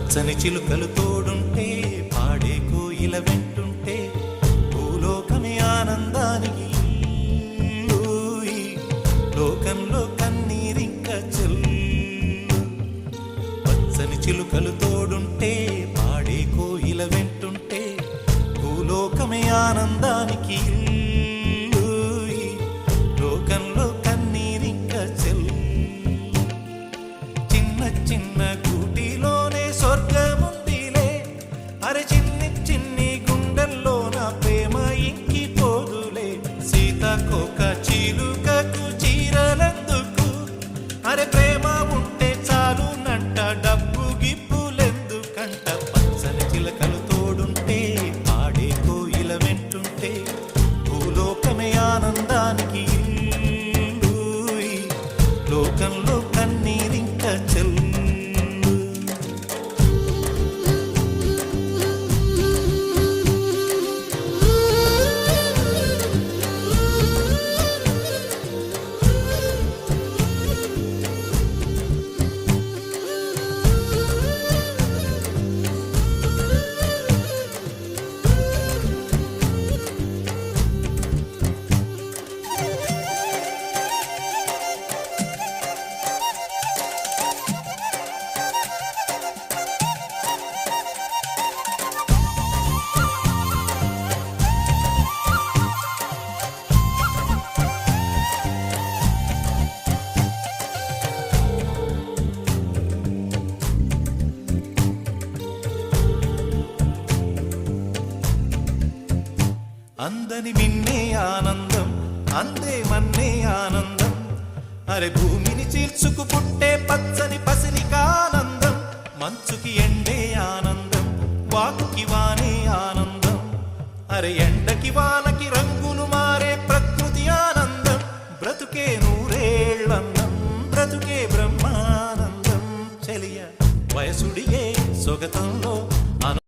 పచ్చని చిలుకలు తోడుంటే పాడే కోయిల వెంటుంటే భూలోకమే ఆనందానికి ఊయి. లోకంలో కన్నీరింక చెల్లు. పచ్చని చిలుకలు తోడుంటే పాడే కోయిల వెంటుంటే భూలోకమే ఆనందానికి ఊయి. లోకంలో కన్నీరింక చెల్లు. చిన్న చిన్న గూటిలోనే స్వర్గముందిలే. అరే చిన్ని చిన్ని గుండెల్లో నా ప్రేమ ఇంకిపోదులే. సీతాకోక చిలుకకు చీరలెందుకు? అరే ప్రేమ ఉంటే చాలునంట, డబ్బు గిప్పులెందుకంట. పచ్చని చిలకలు తోడుంటే పాడే కోయిల వెంటుంటే భూలోకమే ఆనందానికి ఇల్లూయి. లోకంలో కన్నీరింక చెల్లు. అందని మిన్నే ఆనందం, అందే మన్నే ఆనందం. అరే భూమిని చీల్చుకు పుట్టే పచ్చని పసిలికానందం. మంచుకి ఎండే ఆనందం, వాకుకి వానే ఆనందం. అరే ఎండకి వానకి రంగులు మారే ప్రకృతి ఆనందం. బ్రతుకే నూరేళ్ళందం, బ్రతుకే బ్రహ్మానందం. చెలియ వయసుడిగే సొగతం.